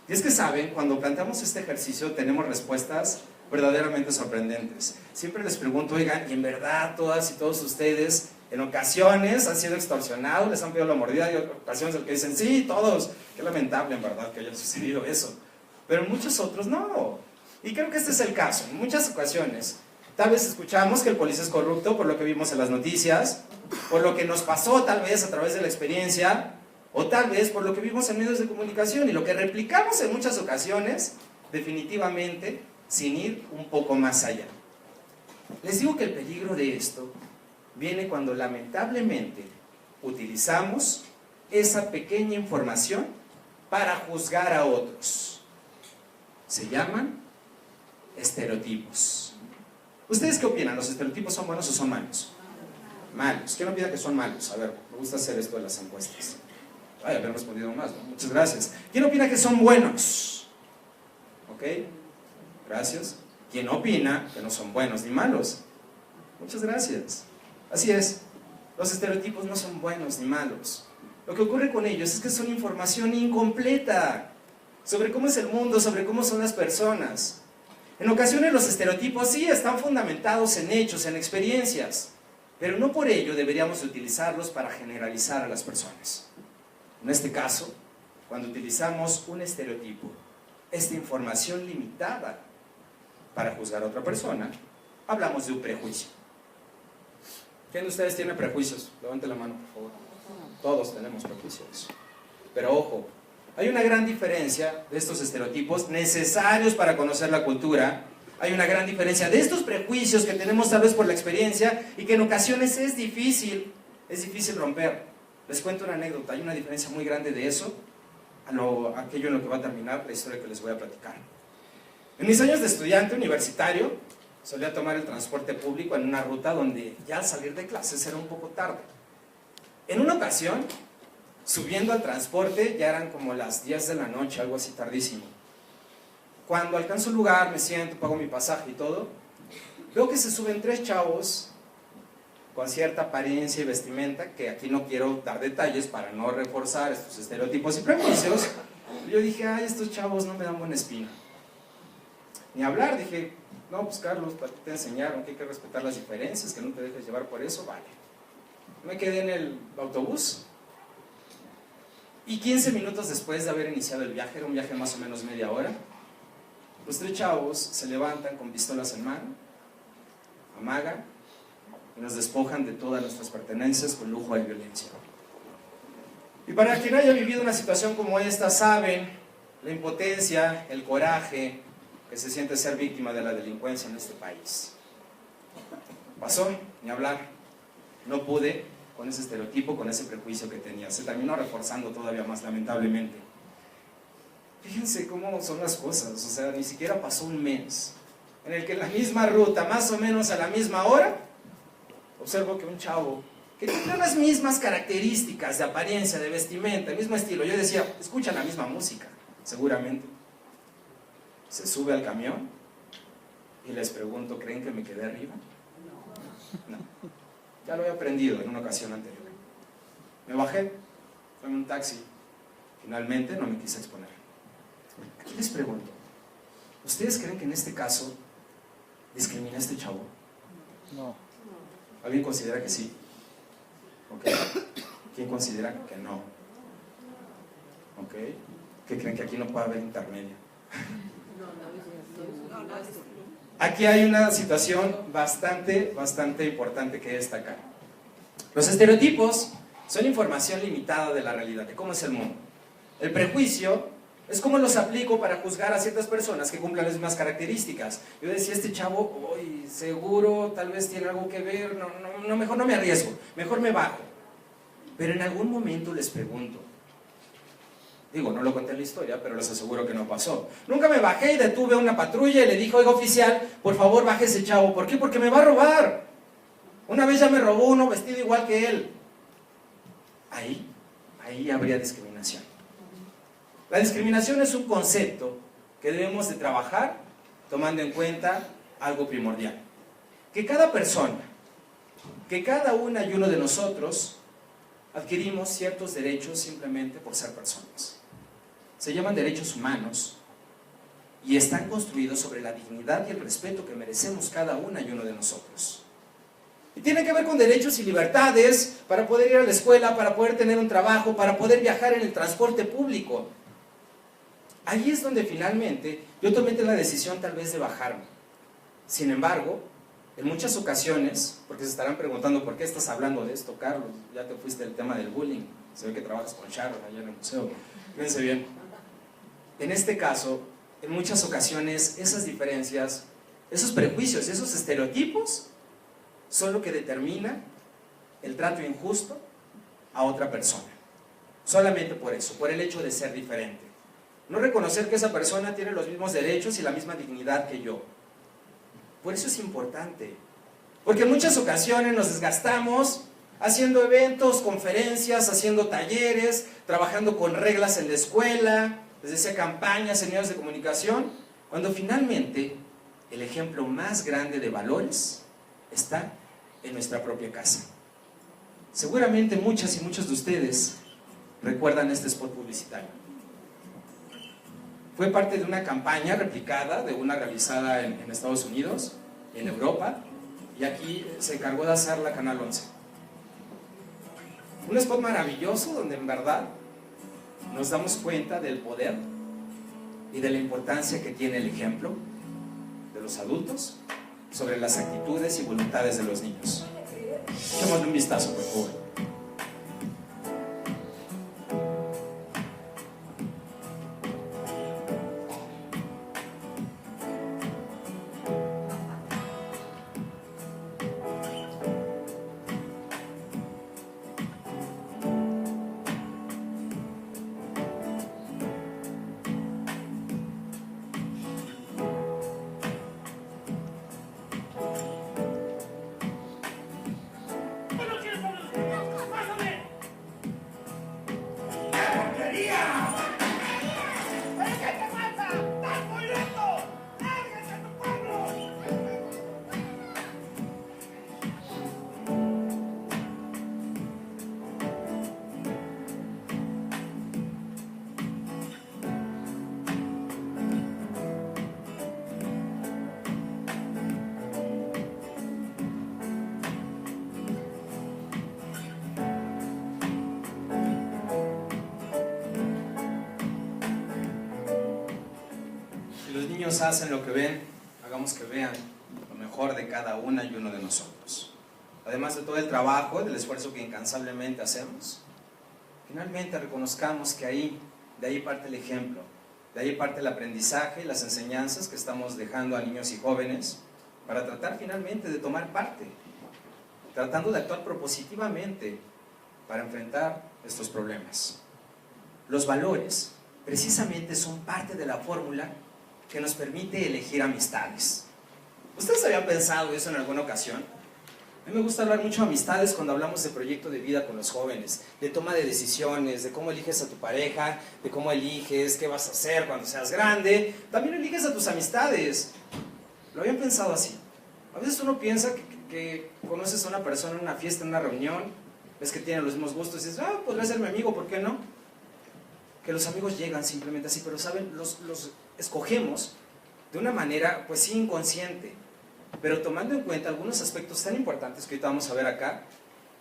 Y es que saben, cuando planteamos este ejercicio tenemos respuestas verdaderamente sorprendentes. Siempre les pregunto, oigan, ¿y en verdad todas y todos ustedes en ocasiones han sido extorsionados, les han pedido la mordida? Y ocasiones en las que dicen, sí, todos. Qué lamentable en verdad que haya sucedido eso. Pero en muchos otros no. Y creo que este es el caso. En muchas ocasiones tal vez escuchamos que el policía es corrupto por lo que vimos en las noticias, por lo que nos pasó tal vez a través de la experiencia, o tal vez por lo que vimos en medios de comunicación y lo que replicamos en muchas ocasiones, definitivamente sin ir un poco más allá. Les digo que el peligro de esto viene cuando lamentablemente utilizamos esa pequeña información para juzgar a otros. Se llaman estereotipos. ¿Ustedes qué opinan? ¿Los estereotipos son buenos o son malos? Malos. ¿Quién opina que son malos? A ver, me gusta hacer esto de las encuestas. Ay, haber respondido más, ¿no? Muchas gracias. ¿Quién opina que son buenos? ¿Ok? Gracias. ¿Quién opina que no son buenos ni malos? Muchas gracias. Así es. Los estereotipos no son buenos ni malos. Lo que ocurre con ellos es que son información incompleta sobre cómo es el mundo, sobre cómo son las personas. En ocasiones los estereotipos sí están fundamentados en hechos, en experiencias, pero no por ello deberíamos utilizarlos para generalizar a las personas. En este caso, cuando utilizamos un estereotipo, esta información limitada para juzgar a otra persona, hablamos de un prejuicio. ¿Quién de ustedes tiene prejuicios? Levante la mano, por favor. Todos tenemos prejuicios. Pero ojo, hay una gran diferencia de estos estereotipos necesarios para conocer la cultura. Hay una gran diferencia de estos prejuicios que tenemos tal vez por la experiencia y que en ocasiones es difícil romper. Les cuento una anécdota. Hay una diferencia muy grande de eso a aquello en lo que va a terminar la historia que les voy a platicar. En mis años de estudiante universitario, solía tomar el transporte público en una ruta donde ya al salir de clases era un poco tarde. En una ocasión, subiendo al transporte, ya eran como las 10 de la noche, algo así tardísimo. Cuando alcanzo el lugar, me siento, pago mi pasaje y todo, veo que se suben 3 chavos con cierta apariencia y vestimenta, que aquí no quiero dar detalles para no reforzar estos estereotipos y prejuicios. Yo dije, ay, estos chavos no me dan buena espina. Ni hablar, dije, no, pues Carlos, para ti te enseñaron que hay que respetar las diferencias, que no te dejes llevar por eso, vale. Me quedé en el autobús y 15 minutos después de haber iniciado el viaje, era un viaje más o menos media hora, los 3 chavos se levantan con pistolas en mano, amagan y nos despojan de todas nuestras pertenencias con lujo de violencia. Y para quien haya vivido una situación como esta, saben la impotencia, el coraje que se siente ser víctima de la delincuencia en este país. Pasó, ni hablar. No pude con ese estereotipo, con ese prejuicio que tenía. Se terminó reforzando todavía más, lamentablemente. Fíjense cómo son las cosas. O sea, ni siquiera pasó un mes en el que en la misma ruta, más o menos a la misma hora, observo que un chavo que tiene las mismas características de apariencia, de vestimenta, el mismo estilo. Yo decía, escuchan la misma música, seguramente. Se sube al camión y les pregunto, ¿creen que me quedé arriba? No. Ya lo había aprendido en una ocasión anterior. Me bajé, fue en un taxi. Finalmente no me quise exponer. Aquí les pregunto, ¿ustedes creen que en este caso discrimina a este chavo? No. ¿Alguien considera que sí? ¿Ok? ¿Quién considera que no? ¿Ok? ¿Qué creen que aquí no puede haber intermedio? Aquí hay una situación bastante importante que destacar. Los estereotipos son información limitada de la realidad, de cómo es el mundo. El prejuicio Es como los aplico para juzgar a ciertas personas que cumplan las mismas características. Yo decía, este chavo, uy, seguro, tal vez tiene algo que ver, no, mejor no me arriesgo, mejor me bajo. Pero en algún momento les pregunto, digo, no lo conté en la historia, pero les aseguro que no pasó. Nunca me bajé y detuve a una patrulla y le dije, oiga oficial, por favor baje ese chavo. ¿Por qué? Porque me va a robar. Una vez ya me robó uno vestido igual que él. Ahí habría discriminación. La discriminación es un concepto que debemos de trabajar tomando en cuenta algo primordial. Que cada persona, que cada una y uno de nosotros adquirimos ciertos derechos simplemente por ser personas. Se llaman derechos humanos y están construidos sobre la dignidad y el respeto que merecemos cada una y uno de nosotros. Y tiene que ver con derechos y libertades para poder ir a la escuela, para poder tener un trabajo, para poder viajar en el transporte público. Ahí es donde finalmente yo tomé la decisión tal vez de bajarme. Sin embargo, en muchas ocasiones, porque se estarán preguntando ¿por qué estás hablando de esto, Carlos? Ya te fuiste del tema del bullying, se ve que trabajas con Charles allá en el museo. Fíjense bien. En este caso, en muchas ocasiones esas diferencias, esos prejuicios, esos estereotipos son lo que determina el trato injusto a otra persona. Solamente por eso, por el hecho de ser diferente. No reconocer que esa persona tiene los mismos derechos y la misma dignidad que yo. Por eso es importante. Porque en muchas ocasiones nos desgastamos haciendo eventos, conferencias, haciendo talleres, trabajando con reglas en la escuela, les decía campañas en medios de comunicación, cuando finalmente el ejemplo más grande de valores está en nuestra propia casa. Seguramente muchas y muchos de ustedes recuerdan este spot publicitario. Fue parte de una campaña replicada, de una realizada en Estados Unidos, en Europa, y aquí se encargó de hacerla Canal 11. Un spot maravilloso donde en verdad nos damos cuenta del poder y de la importancia que tiene el ejemplo de los adultos sobre las actitudes y voluntades de los niños. Echémosle un vistazo, por favor. Hacen lo que ven, hagamos que vean lo mejor de cada una y uno de nosotros. Además de todo el trabajo, del esfuerzo que incansablemente hacemos, finalmente reconozcamos que de ahí parte el ejemplo, de ahí parte el aprendizaje y las enseñanzas que estamos dejando a niños y jóvenes para tratar finalmente de tomar parte, tratando de actuar propositivamente para enfrentar estos problemas. Los valores precisamente son parte de la fórmula que nos permite elegir amistades. ¿Ustedes habían pensado eso en alguna ocasión? A mí me gusta hablar mucho de amistades cuando hablamos de proyecto de vida con los jóvenes, de toma de decisiones, de cómo eliges a tu pareja, de cómo eliges qué vas a hacer cuando seas grande. También eliges a tus amistades. ¿Lo habían pensado así? A veces uno piensa que conoces a una persona en una fiesta, en una reunión, ves que tienen los mismos gustos y dices, podría ser mi amigo, ¿por qué no? Que los amigos llegan simplemente así, pero saben, los escogemos de una manera, pues sí, inconsciente, pero tomando en cuenta algunos aspectos tan importantes que ahorita vamos a ver acá,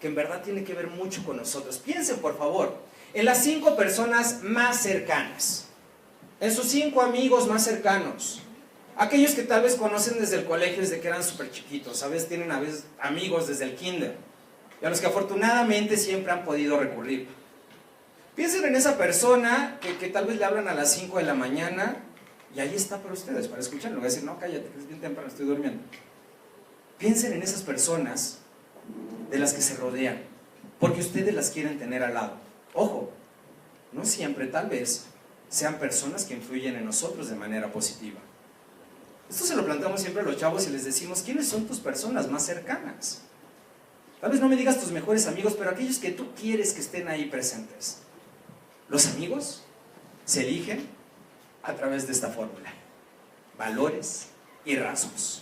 que en verdad tiene que ver mucho con nosotros. Piensen, por favor, en las 5 personas más cercanas, en sus 5 amigos más cercanos, aquellos que tal vez conocen desde el colegio, desde que eran súper chiquitos, a veces tienen amigos desde el kinder, y a los que afortunadamente siempre han podido recurrir. Piensen en esa persona que tal vez le hablan a las 5 de la mañana y ahí está para ustedes, para escucharlo. Voy a decir, no, cállate, que es bien temprano, estoy durmiendo. Piensen en esas personas de las que se rodean, porque ustedes las quieren tener al lado. Ojo, no siempre, tal vez, sean personas que influyen en nosotros de manera positiva. Esto se lo planteamos siempre a los chavos y les decimos, ¿quiénes son tus personas más cercanas? Tal vez no me digas tus mejores amigos, pero aquellos que tú quieres que estén ahí presentes. Los amigos se eligen a través de esta fórmula: valores y rasgos.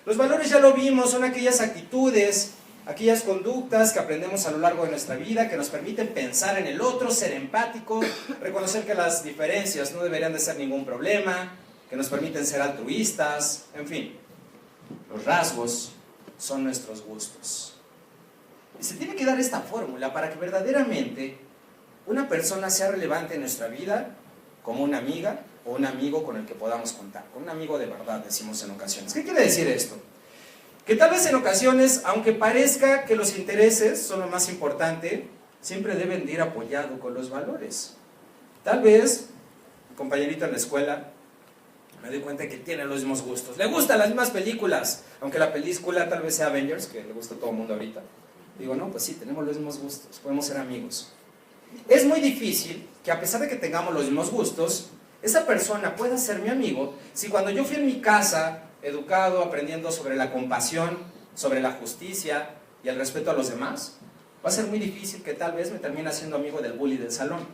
Los valores, ya lo vimos, son aquellas actitudes, aquellas conductas que aprendemos a lo largo de nuestra vida, que nos permiten pensar en el otro, ser empático, reconocer que las diferencias no deberían de ser ningún problema, que nos permiten ser altruistas, en fin. Los rasgos son nuestros gustos. Y se tiene que dar esta fórmula para que verdaderamente una persona sea relevante en nuestra vida como una amiga o un amigo con el que podamos contar, con un amigo de verdad, decimos en ocasiones. ¿Qué quiere decir esto? Que tal vez en ocasiones, aunque parezca que los intereses son lo más importante, siempre deben de ir apoyados con los valores. Tal vez, mi compañerito en la escuela, me doy cuenta que tiene los mismos gustos. Le gustan las mismas películas, aunque la película tal vez sea Avengers, que le gusta a todo el mundo ahorita. Digo, no, pues sí, tenemos los mismos gustos, podemos ser amigos. Es muy difícil que a pesar de que tengamos los mismos gustos, esa persona pueda ser mi amigo si cuando yo fui en mi casa, educado, aprendiendo sobre la compasión, sobre la justicia y el respeto a los demás, va a ser muy difícil que tal vez me termine siendo amigo del bully del salón.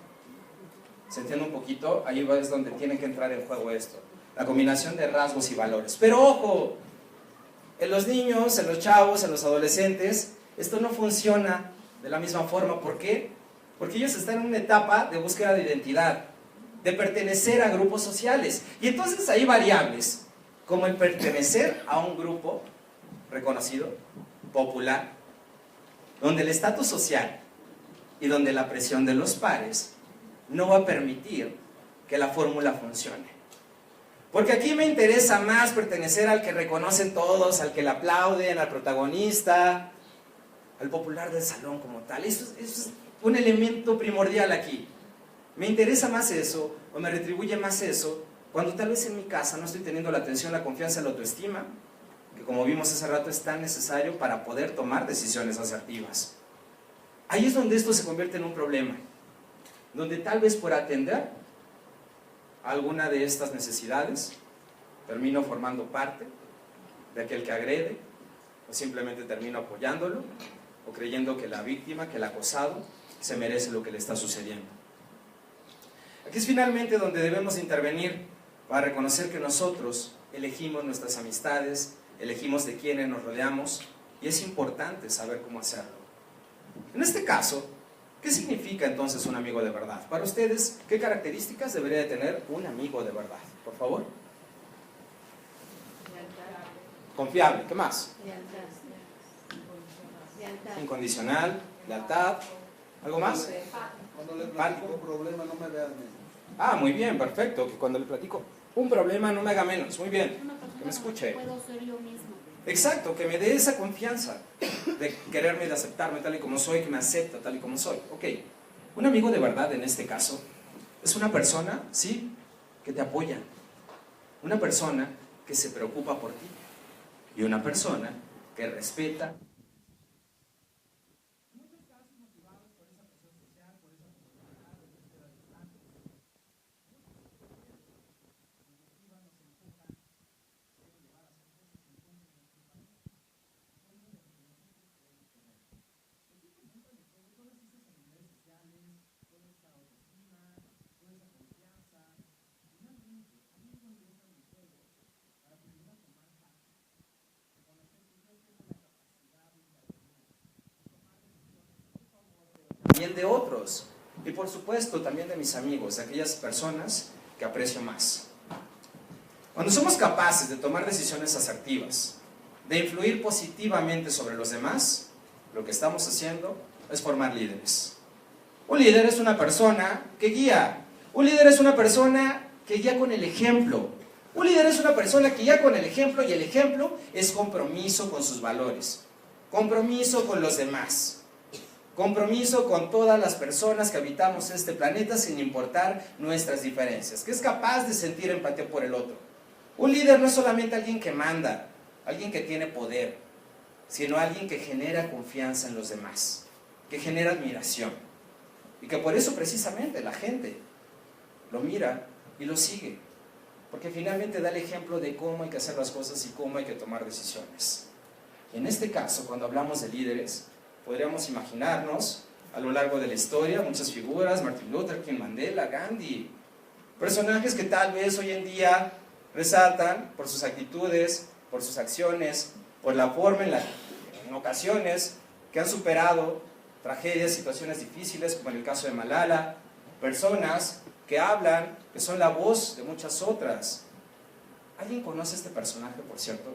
¿Se entiende un poquito? Ahí es donde tiene que entrar en juego esto. La combinación de rasgos y valores. Pero ojo, en los niños, en los chavos, en los adolescentes, esto no funciona de la misma forma. ¿Por qué? Porque ellos están en una etapa de búsqueda de identidad, de pertenecer a grupos sociales. Y entonces hay variables, como el pertenecer a un grupo reconocido, popular, donde el estatus social y donde la presión de los pares no va a permitir que la fórmula funcione. Porque aquí me interesa más pertenecer al que reconocen todos, al que le aplauden, al protagonista, al popular del salón como tal. Eso es un elemento primordial aquí. Me interesa más eso, o me retribuye más eso, cuando tal vez en mi casa no estoy teniendo la atención, la confianza, la autoestima, que como vimos hace rato es tan necesario para poder tomar decisiones asertivas. Ahí es donde esto se convierte en un problema, donde tal vez por atender alguna de estas necesidades termino formando parte de aquel que agrede, o simplemente termino apoyándolo, o creyendo que la víctima, que el acosado, se merece lo que le está sucediendo. Aquí es finalmente donde debemos intervenir para reconocer que nosotros elegimos nuestras amistades, elegimos de quiénes nos rodeamos, y es importante saber cómo hacerlo. En este caso, ¿qué significa entonces un amigo de verdad? Para ustedes, ¿qué características debería de tener un amigo de verdad? Por favor. Confiable, ¿qué más? Incondicional, lealtad, ¿algo más? Cuando le platico un problema no me veas menos. Ah, muy bien, perfecto, que cuando le platico un problema no me haga menos, muy bien, que me escuche. Puedo ser yo mismo. Exacto, que me dé esa confianza de quererme, de aceptarme tal y como soy, que me acepta tal y como soy. Ok, un amigo de verdad en este caso es una persona, sí, que te apoya, una persona que se preocupa por ti y una persona que respeta. También de otros, y por supuesto también de mis amigos, de aquellas personas que aprecio más. Cuando somos capaces de tomar decisiones asertivas, de influir positivamente sobre los demás, lo que estamos haciendo es formar líderes. Un líder es una persona que guía, un líder es una persona que guía con el ejemplo, un líder es una persona que guía con el ejemplo, y el ejemplo es compromiso con sus valores, compromiso con los demás. Compromiso con todas las personas que habitamos este planeta sin importar nuestras diferencias, que es capaz de sentir empatía por el otro. Un líder no es solamente alguien que manda, alguien que tiene poder, sino alguien que genera confianza en los demás, que genera admiración. Y que por eso precisamente la gente lo mira y lo sigue, porque finalmente da el ejemplo de cómo hay que hacer las cosas y cómo hay que tomar decisiones. Y en este caso, cuando hablamos de líderes, podríamos imaginarnos a lo largo de la historia muchas figuras: Martin Luther King, Mandela, Gandhi, personajes que tal vez hoy en día resaltan por sus actitudes, por sus acciones, por la forma en ocasiones que han superado tragedias, situaciones difíciles, como en el caso de Malala, personas que hablan, que son la voz de muchas otras. ¿Alguien conoce a este personaje, por cierto?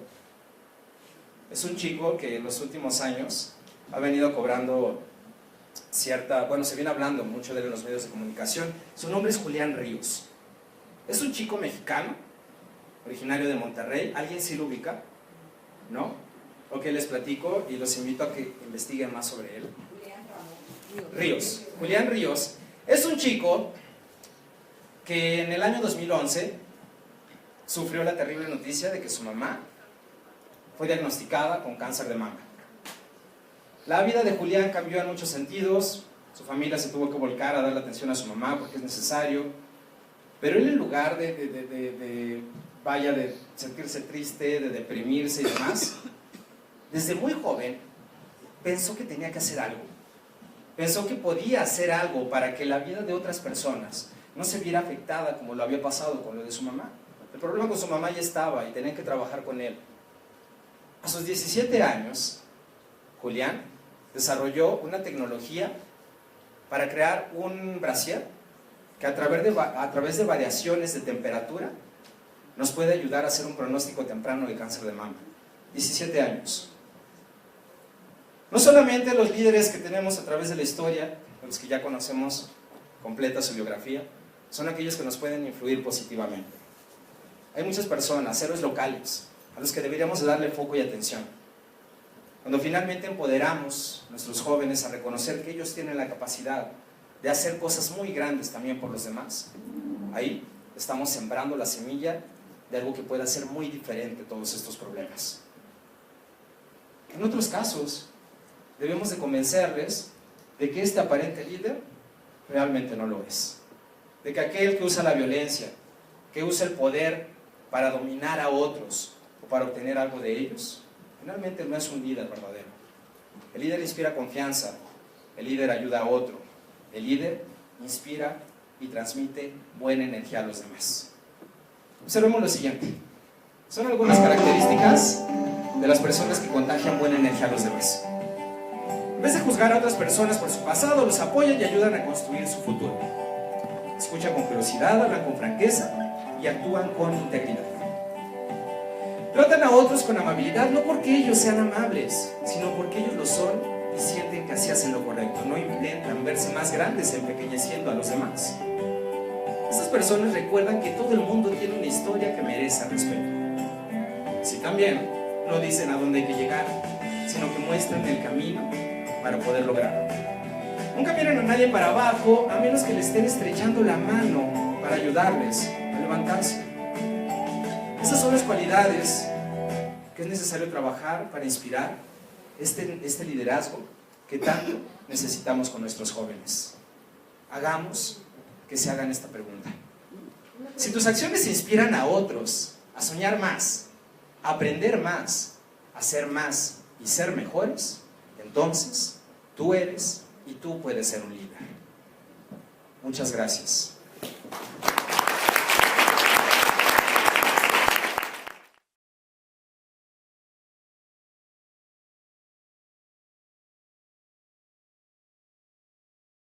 Es un chico que en los últimos años ha venido cobrando se viene hablando mucho de él en los medios de comunicación. Su nombre es Julián Ríos. Es un chico mexicano, originario de Monterrey. ¿Alguien sí lo ubica? ¿No? Ok, les platico y los invito a que investiguen más sobre él. Ríos. Julián Ríos es un chico que en el año 2011 sufrió la terrible noticia de que su mamá fue diagnosticada con cáncer de mama. La vida de Julián cambió en muchos sentidos. Su familia se tuvo que volcar a darle atención a su mamá porque es necesario. Pero él, en lugar de sentirse triste, de deprimirse y demás, desde muy joven pensó que tenía que hacer algo. Pensó que podía hacer algo para que la vida de otras personas no se viera afectada como lo había pasado con lo de su mamá. El problema con su mamá ya estaba y tenían que trabajar con él. A sus 17 años, Julián desarrolló una tecnología para crear un brasier que a través de variaciones de temperatura nos puede ayudar a hacer un pronóstico temprano de cáncer de mama. 17 años. No solamente los líderes que tenemos a través de la historia, los que ya conocemos completa su biografía, son aquellos que nos pueden influir positivamente. Hay muchas personas, héroes locales, a los que deberíamos darle foco y atención. Cuando finalmente empoderamos a nuestros jóvenes a reconocer que ellos tienen la capacidad de hacer cosas muy grandes también por los demás, ahí estamos sembrando la semilla de algo que pueda ser muy diferente a todos estos problemas. En otros casos, debemos de convencerles de que este aparente líder realmente no lo es. De que aquel que usa la violencia, que usa el poder para dominar a otros o para obtener algo de ellos, finalmente no es un líder verdadero. El líder inspira confianza, el líder ayuda a otro, el líder inspira y transmite buena energía a los demás. Observemos lo siguiente. Son algunas características de las personas que contagian buena energía a los demás. En vez de juzgar a otras personas por su pasado, los apoyan y ayudan a construir su futuro. Escuchan con curiosidad, hablan con franqueza y actúan con integridad. Tratan a otros con amabilidad, no porque ellos sean amables, sino porque ellos lo son y sienten que así hacen lo correcto. No intentan verse más grandes empequeñeciendo a los demás. Estas personas recuerdan que todo el mundo tiene una historia que merece respeto. Así también no dicen a dónde hay que llegar, sino que muestran el camino para poder lograrlo. Nunca miran a nadie para abajo, a menos que le estén estrechando la mano para ayudarles a levantarse. Esas son las cualidades que es necesario trabajar para inspirar este liderazgo que tanto necesitamos con nuestros jóvenes. Hagamos que se hagan esta pregunta. Si tus acciones inspiran a otros a soñar más, a aprender más, a ser más y ser mejores, entonces tú eres y tú puedes ser un líder. Muchas gracias.